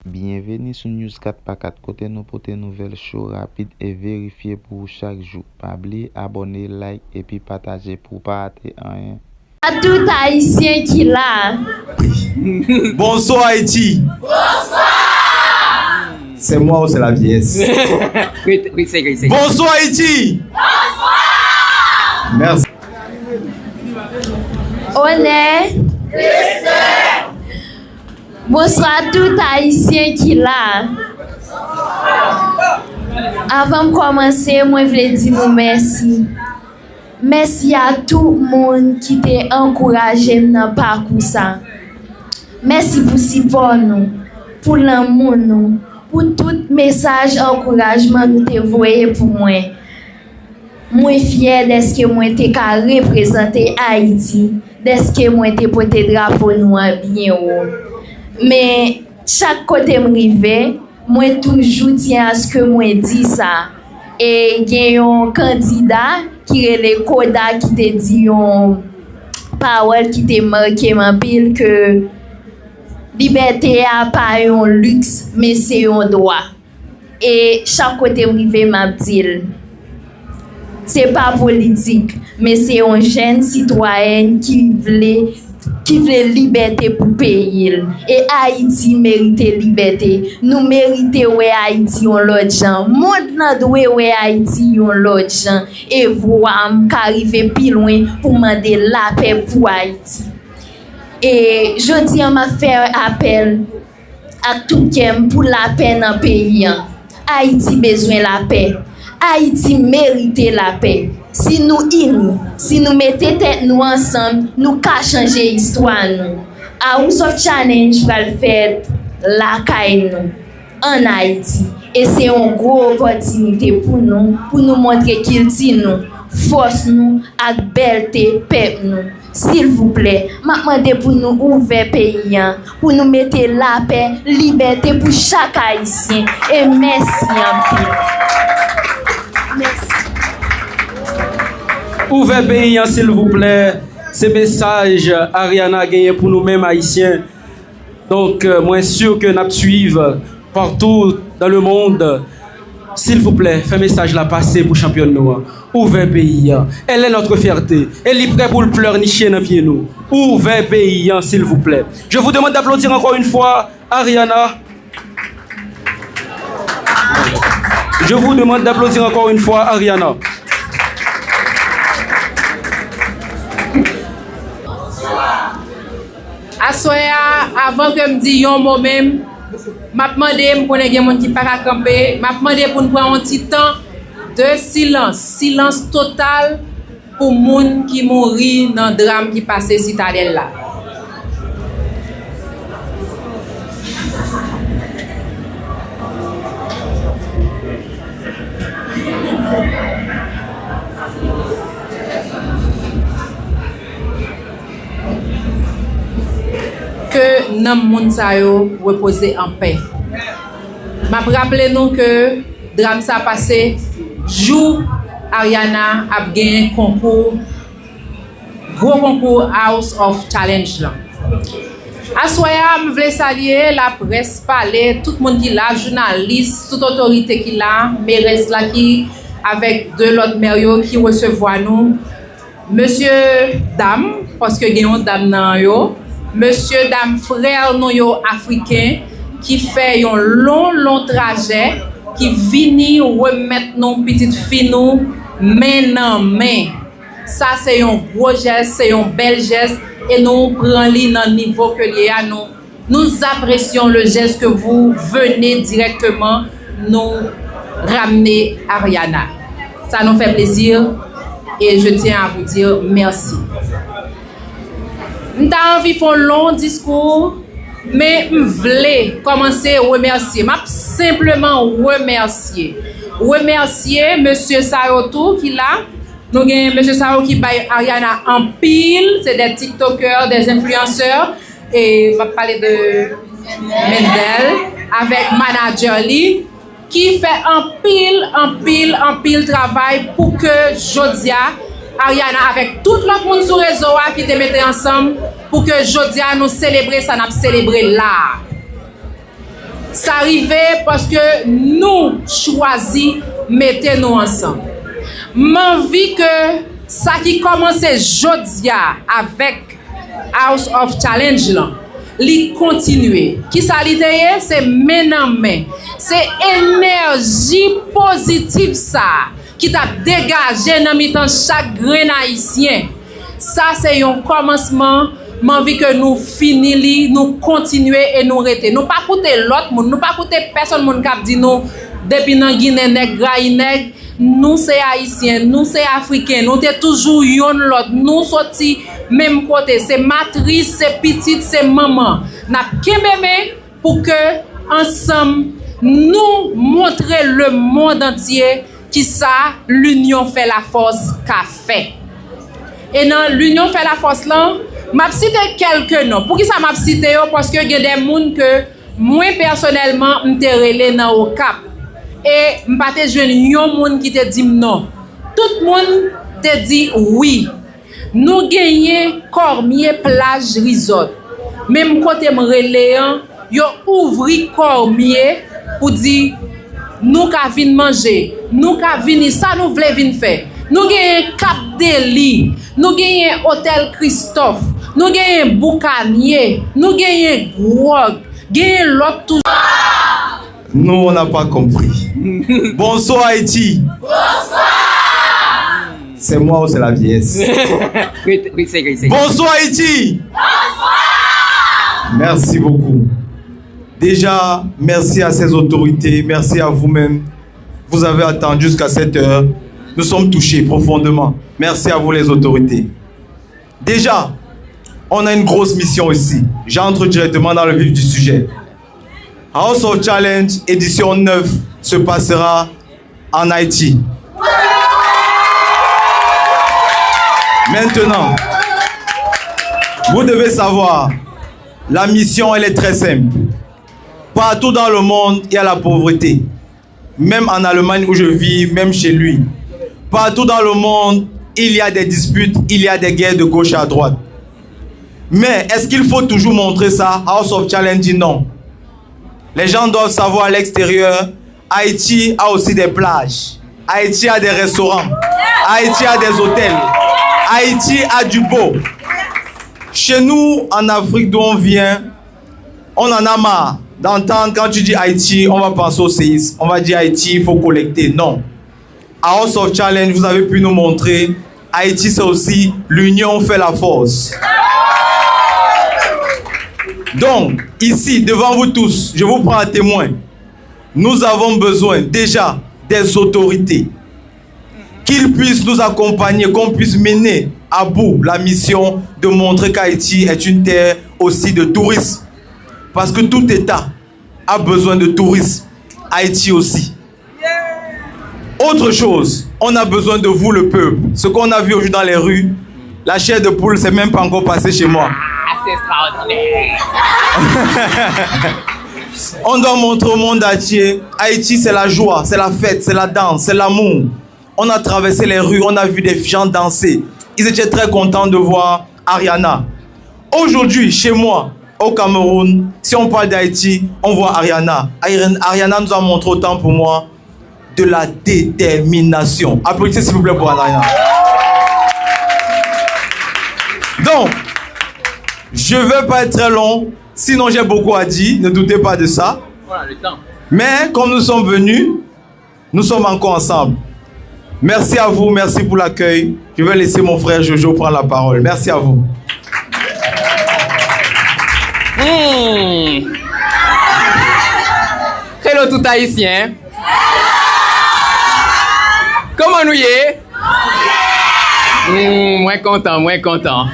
Bienvenue sur News 4x4, côté nous pour des nouvelles chaudes, rapides et vérifiées pour chaque jour. Pas oublier, abonner, like et puis partager pour pas rater rien. À tout haïtien qui l'a. Bonsoir Haïti. Bonsoir. C'est moi ou c'est la vieillesse? Oui, c'est. Bonsoir Haïti. Bonsoir. Merci. Honnête. Bonsoir à tout haïtien qui l'a. Avant de commencer, moi je voulais dire nous merci. Merci à tout le monde qui t'a encouragé dans le parcours ça. Merci pour support nous, pour l'amour nous, pour tout message encouragement nous t'ai envoyé pour moi. Moi fier de ce que moi t'ai représenter Haïti, de ce que moi t'ai porté drapeau noir bien haut. Mais chaque côté m'rivé, moi toujours tiens à ce que moi dit ça. Et il y a un candidat qui est le Koda qui te dit une parole qui te marqué ma pile que liberté a pas un luxe mais c'est un droit. Et chaque côté m'rivé m'a dit c'est pas politique mais c'est un jeune citoyen qui veut liberté pour payer. Et Haïti mérite liberté. Nous méritons ouais Haïti on l'autre gens. Monde nan doit ouais Haïti on l'autre gens. Et voir qu'arriver plus loin pour demander la paix pour Haïti. Et je dis on m'a fait un appel à tout monde pour la paix dans le pays. Haïti besoin la paix. Haïti mérite la paix. Si nous unis, si nous mettons tête nous ensemble, nous pouvons changer l'histoire. A House of Challenge va le faire la caille en Haïti. Et c'est une grosse opportunité pour nous montrer qu'il dit nous, force nous, avec belleté, peuple nous. S'il vous plaît, je demande pour nous ouvrir pays, pour nous mettre la paix, liberté pour chaque Haïtien. Et merci en plus. Merci. Ouvert pays, s'il vous plaît. Ce message, Ariana a gagné pour nous-mêmes haïtiens. Donc, moi, sûr que nous suivons partout dans le monde. S'il vous plaît, fais message là passer pour champion noir. Ouvert pays. Elle est notre fierté. Elle est prête pour le pleurnicher dans pied nous. Ouvert pays, s'il vous plaît. Je vous demande d'applaudir encore une fois Ariana. Je vous demande d'applaudir encore une fois Ariana. Asoya, avant que me dise un mot même, m'a demandé pour les gens qui pas camper, m'a demandé pour nous prendre un petit temps de silence total pour les gens qui mourir dans le drame qui passait citadelle là. Que nam moun sa yo reposer en paix. M'a rappelé nous que drame ça passé jour Ariana a gagné concours gros concours House of Challenge là. Assoya me voulais saluer la presse parler tout le monde qui là journaliste toute autorité qui là mairesse là qui avec deux autres maires qui recevoir nous monsieur dame parce que gagne dame nan yo. Monsieur, dame, frère, nous yo africain qui fait un long trajet, qui vient remettre nos petites filles nous main dans main. Ça c'est un gros geste, c'est un bel geste et nous prenons dans le niveau que lié à nous. Nous apprécions le geste que vous venez directement nous ramener Ariana. Ça nous fait plaisir et je tiens à vous dire merci. Nous avons envie de faire un long discours, mais je voulais commencer à remercier. Je simplement remercier. Remercier M. Sayotou qui est là. Nous avons M. Sayotou qui baille Ariana en pile. C'est des TikTokers, des influenceurs. Et je vais parler de Mendel avec manager Lee qui fait en pile travail pour que Jodia Ariana avec tout le monde sur le réseau qui te mettait ensemble pour que Jodia nous célébrer ça n'a célébré là. ça arrivait parce que nous choisis mettez nous ensemble. M'envie que ça qui commençait jodia avec House of Challenge là, li continuer. Qui ça li teye? C'est main en main. C'est énergie positive ça qui t'a dégagé dans mi-temps chaque grain haïtien. Ça c'est un commencement. M'envie que nous finissons, nous continuer et nous rester. Nous pas écouter l'autre monde, nous pas écouter personne monde qui dit nous depuis dans Guinée nèg, graïnèg, nous c'est haïtiens, nous c'est africains, nous t'es toujours yon l'autre, nous sorti même côté, c'est matrice, c'est petite, c'est maman. N'a kembeme pour que ensemble nous montrer le monde entier qui ça l'union fait la force qu'a fait. Et dans l'union fait la force là, m'a cité quelques noms. Pour qui ça m'a cité parce que il y a des gens que moi personnellement m'te relé dans au cap et m'pa te joindre yon monde qui te dit non. Tout le monde te dit oui. Nous gagner Cormier plage resort. Même côté me relé yo ouvri Cormier pour dire nous ka vinn manger, nous ka vinn ça nous voulons vinn faire. Nous gagnons Cap Deli, nous gagnons Hôtel Christophe, nous gagnons Boucanier, nous gagnons Grog, gagnons l'autre tout. Nous, on n'a pas compris. Bonsoir Haïti. Bonsoir. C'est moi ou c'est la vieillesse? Oui, c'est. Bonsoir Haïti. Bonsoir. Merci beaucoup. Déjà, merci à ces autorités, merci à vous-même. Vous avez attendu jusqu'à cette heure. Nous sommes touchés profondément. Merci à vous les autorités. Déjà, on a une grosse mission ici. J'entre directement dans le vif du sujet. House of Challenge édition 9 se passera en Haïti. Maintenant, vous devez savoir, la mission elle est très simple. Partout dans le monde, il y a la pauvreté. Même en Allemagne où je vis, même chez lui. Partout dans le monde, il y a des disputes, il y a des guerres de gauche à droite. Mais est-ce qu'il faut toujours montrer ça? House of Challenge dit non. Les gens doivent savoir à l'extérieur, Haïti a aussi des plages. Haïti a des restaurants. Haïti a des hôtels. Haïti a du beau. Chez nous, en Afrique d'où on vient, on en a marre d'entendre quand tu dis Haïti, on va penser au séisme. On va dire Haïti, il faut collecter. Non. À House of Challenge, vous avez pu nous montrer, Haïti c'est aussi l'union fait la force. Donc, ici, devant vous tous, je vous prends à témoin. Nous avons besoin déjà des autorités. Qu'ils puissent nous accompagner, qu'on puisse mener à bout la mission de montrer qu'Haïti est une terre aussi de tourisme. Parce que tout État a besoin de tourisme. Haïti aussi. Autre chose, on a besoin de vous le peuple. Ce qu'on a vu aujourd'hui dans les rues, la chair de poule, c'est même pas encore passé chez moi. C'est extraordinaire. On doit montrer au monde entier, Haïti c'est la joie, c'est la fête, c'est la danse, c'est l'amour. On a traversé les rues, on a vu des gens danser. Ils étaient très contents de voir Ariana. Aujourd'hui, chez moi, au Cameroun, si on parle d'Haïti, on voit Ariana. Ariana nous a montré autant pour moi de la détermination. Applaudissez s'il vous plaît pour Ariana. Donc, je ne vais pas être très long, sinon j'ai beaucoup à dire, ne doutez pas de ça. Voilà le temps. Mais comme nous sommes venus, nous sommes encore ensemble. Merci à vous, merci pour l'accueil. Je vais laisser mon frère Jojo prendre la parole. Merci à vous. Hello tout haïtien. Comment nous y est? Moins content, moins content.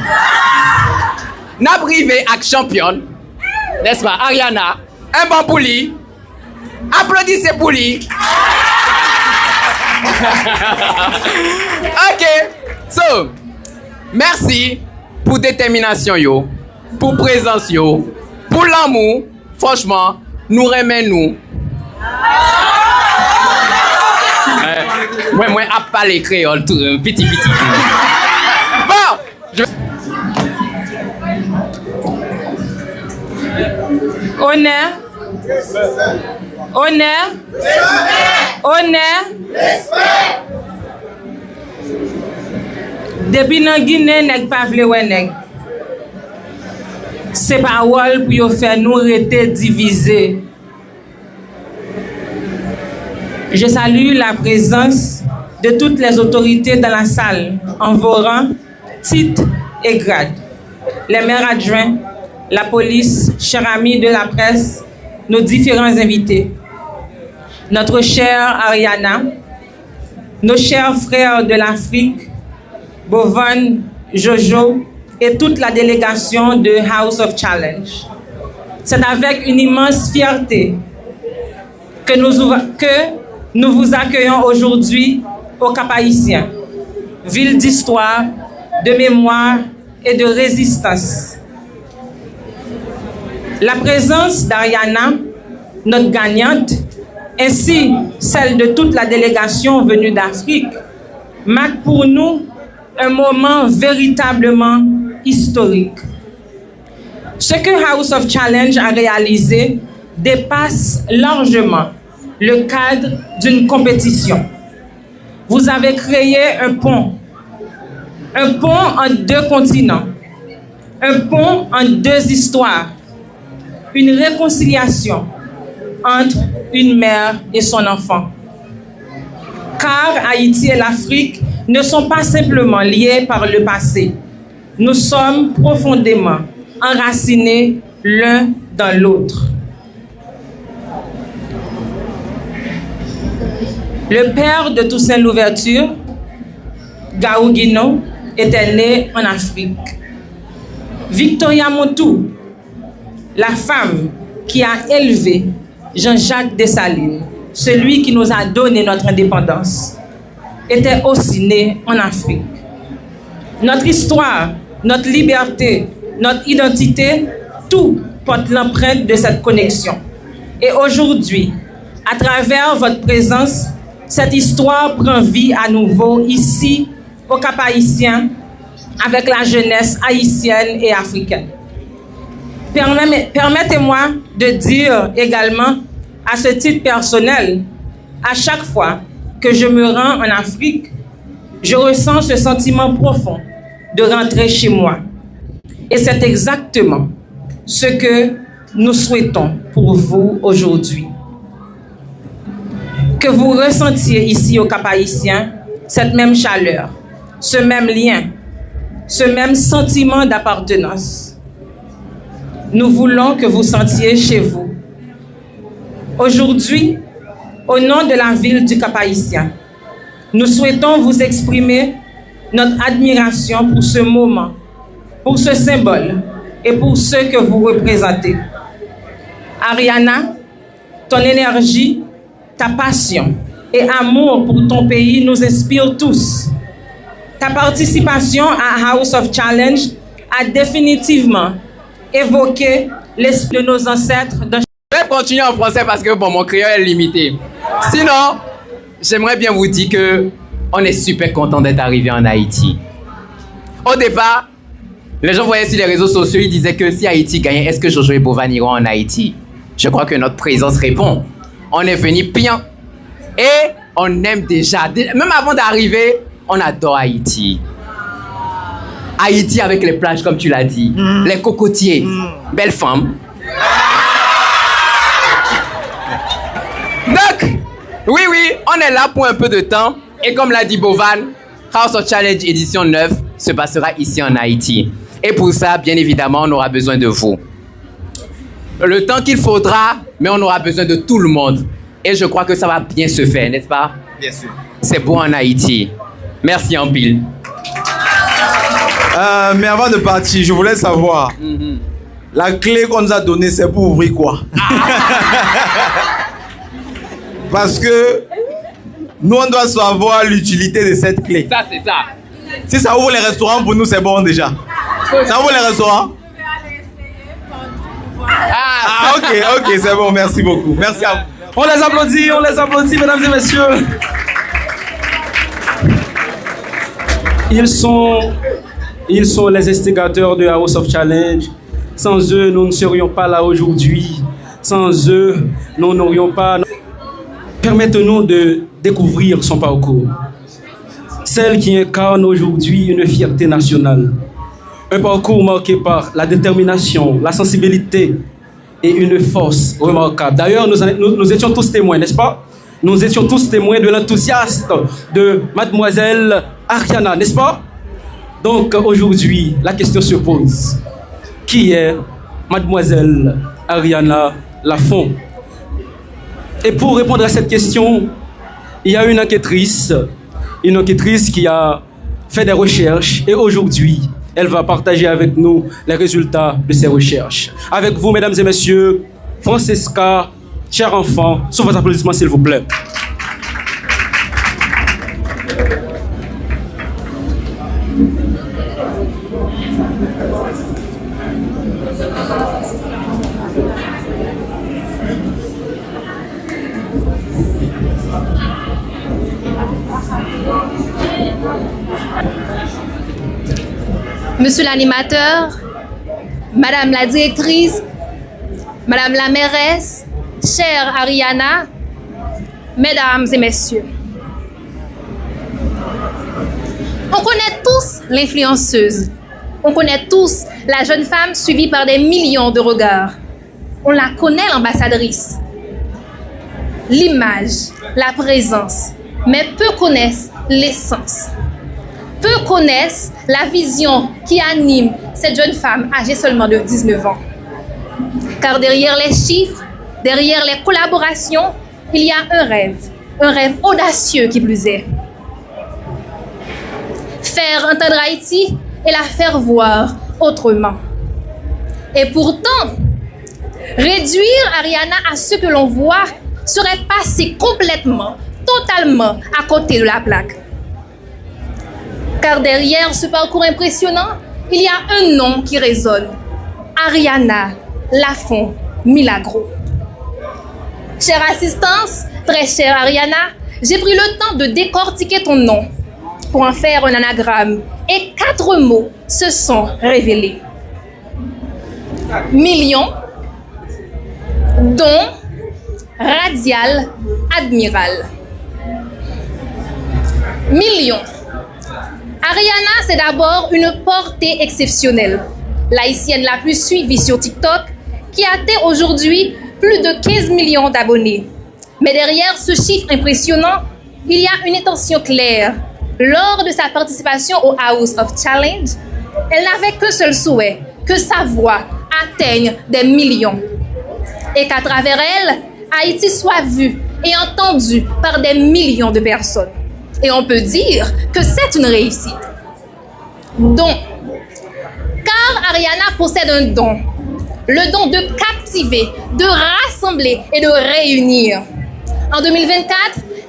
N'a privé avec championne, n'est-ce pas, Ariana? Un bon pour lui. Applaudissez pour lui. Ok, so, merci pour détermination yo, pour présence yo, pour l'amour. Franchement, nous remet nous. Moi, à parler créole, tout petit. Bon, Honneur Honneur. Honneur. Depuis dans Guinée, nèg pas vle wè nèg. C'est parole pour faire nous rester divisés. Je salue la présence de toutes les autorités dans la salle, en vos rangs, titres et grades. Les maires adjoints, la police, chers amis de la presse, nos différents invités. Notre chère Ariana, nos chers frères de l'Afrique, Bovan, Jojo et toute la délégation de House of Challenge. C'est avec une immense fierté que nous vous accueillons aujourd'hui au Cap-Haïtien, ville d'histoire, de mémoire et de résistance. La présence d'Ariana, notre gagnante, ainsi celle de toute la délégation venue d'Afrique, marque pour nous un moment véritablement historique. Ce que House of Challenge a réalisé dépasse largement le cadre d'une compétition. Vous avez créé un pont entre deux continents, un pont entre deux histoires, une réconciliation entre une mère et son enfant. Car Haïti et l'Afrique ne sont pas simplement liés par le passé. Nous sommes profondément enracinés l'un dans l'autre. Le père de Toussaint Louverture, Gaou Guino, était né en Afrique. Victoria Montou, la femme qui a élevé Jean-Jacques Dessalines, celui qui nous a donné notre indépendance, était aussi née en Afrique. Notre histoire, notre liberté, notre identité, tout porte l'empreinte de cette connexion. Et aujourd'hui, à travers votre présence, cette histoire prend vie à nouveau ici, au Cap-Haïtien, avec la jeunesse haïtienne et africaine. Permettez-moi de dire également, à ce titre personnel, à chaque fois que je me rends en Afrique, je ressens ce sentiment profond de rentrer chez moi. Et c'est exactement ce que nous souhaitons pour vous aujourd'hui. Que vous ressentiez ici au Cap-Haïtien cette même chaleur, ce même lien, ce même sentiment d'appartenance. Nous voulons que vous sentiez chez vous. Aujourd'hui, au nom de la ville du Cap-Haïtien, nous souhaitons vous exprimer notre admiration pour ce moment, pour ce symbole et pour ceux que vous représentez. Ariana, ton énergie, ta passion et amour pour ton pays nous inspirent tous. Ta participation à House of Challenge a définitivement évoqué l'esprit de nos ancêtres. Je vais continuer en français parce que bon, mon créole est limité. Sinon, j'aimerais bien vous dire que on est super content d'être arrivé en Haïti. Au départ, les gens voyaient sur les réseaux sociaux, ils disaient que si Haïti gagnait, est-ce que Jojo et Bovan iront en Haïti? Je crois que notre présence répond. On est venu bien et on aime déjà. Même avant d'arriver, on adore Haïti. Haïti avec les plages, comme tu l'as dit, les cocotiers, belles femmes. Donc, oui, on est là pour un peu de temps. Et comme l'a dit Bovan, House of Challenge édition 9 se passera ici en Haïti. Et pour ça, bien évidemment, on aura besoin de vous. Le temps qu'il faudra, mais on aura besoin de tout le monde. Et je crois que ça va bien se faire, n'est-ce pas? Bien sûr. C'est beau en Haïti. Merci en pile. Mais avant de partir, je voulais savoir, la clé qu'on nous a donnée, c'est pour ouvrir quoi? Parce que nous, on doit savoir l'utilité de cette clé. Ça, c'est ça. Si ça ouvre les restaurants, pour nous, c'est bon déjà. Ça ouvre les restaurants? Ah, ok, c'est bon, merci beaucoup. Merci à vous. On les applaudit, mesdames et messieurs. Ils sont les instigateurs de House of Challenge. Sans eux, nous ne serions pas là aujourd'hui. Sans eux, nous n'aurions pas... Permettez-nous de découvrir son parcours. Celle qui incarne aujourd'hui une fierté nationale. Un parcours marqué par la détermination, la sensibilité et une force remarquable. D'ailleurs, nous étions tous témoins, n'est-ce pas? Nous étions tous témoins de l'enthousiasme de mademoiselle Ariana, n'est-ce pas? Donc aujourd'hui, la question se pose. Qui est mademoiselle Ariana Lafont? Et pour répondre à cette question, il y a une enquêtrice qui a fait des recherches et aujourd'hui, elle va partager avec nous les résultats de ses recherches. Avec vous, mesdames et messieurs, Francesca, cher enfant, sous vos applaudissements, s'il vous plaît. Monsieur l'animateur, Madame la directrice, Madame la mairesse, chère Ariana, Mesdames et Messieurs. On connaît tous l'influenceuse. On connaît tous la jeune femme suivie par des millions de regards. On la connaît, l'ambassadrice. L'image, la présence, mais peu connaissent l'essence. Peu connaissent la vision qui anime cette jeune femme âgée seulement de 19 ans. Car derrière les chiffres, derrière les collaborations, il y a un rêve audacieux qui plus est. Faire entendre Haïti et la faire voir autrement. Et pourtant, réduire Ariana à ce que l'on voit serait passer complètement, totalement à côté de la plaque. Car derrière ce parcours impressionnant, il y a un nom qui résonne. Ariana Lafont Milagro. Chère assistance, très chère Ariana, j'ai pris le temps de décortiquer ton nom pour en faire un anagramme. Et 4 mots se sont révélés. Million, don, radial, admiral. Million. Ariana, c'est d'abord une portée exceptionnelle. L'haïtienne la plus suivie sur TikTok, qui atteint aujourd'hui plus de 15 millions d'abonnés. Mais derrière ce chiffre impressionnant, il y a une intention claire. Lors de sa participation au House of Challenge, elle n'avait qu'un seul souhait, que sa voix atteigne des millions. Et qu'à travers elle, Haïti soit vue et entendue par des millions de personnes. Et on peut dire que c'est une réussite. Don. Car Ariana possède un don. Le don de captiver, de rassembler et de réunir. En 2024,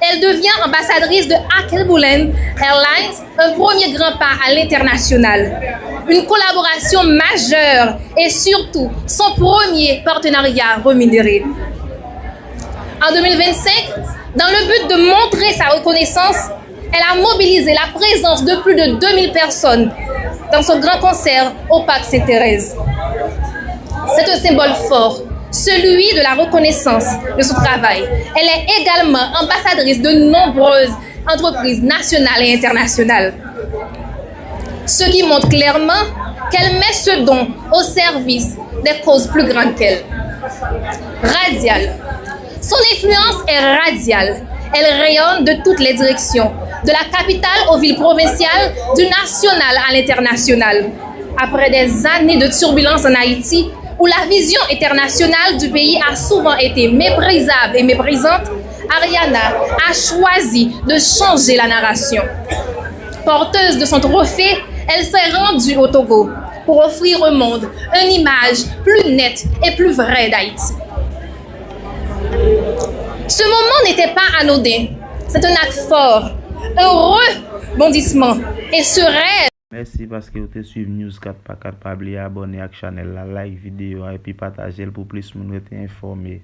elle devient ambassadrice de Akelbulen Airlines, un premier grand pas à l'international. Une collaboration majeure et surtout son premier partenariat rémunéré. En 2025, dans le but de montrer sa reconnaissance, elle a mobilisé la présence de plus de 2000 personnes dans son grand concert au Parc Sainte-Thérèse. C'est un symbole fort, celui de la reconnaissance de son travail. Elle est également ambassadrice de nombreuses entreprises nationales et internationales. Ce qui montre clairement qu'elle met ce don au service des causes plus grandes qu'elle. Radiale. Son influence est radiale. Elle rayonne de toutes les directions, de la capitale aux villes provinciales, du national à l'international. Après des années de turbulence en Haïti, où la vision internationale du pays a souvent été méprisable et méprisante, Ariana a choisi de changer la narration. Porteuse de son trophée, elle s'est rendue au Togo pour offrir au monde une image plus nette et plus vraie d'Haïti. Ce moment n'était pas anodin. C'est un acte fort, un rebondissement. Et ce rêve... Merci parce que vous avez suivi News 4x4. Pas oublier abonner à la chaîne, like vidéo et puis partager pour plus de monde être informé.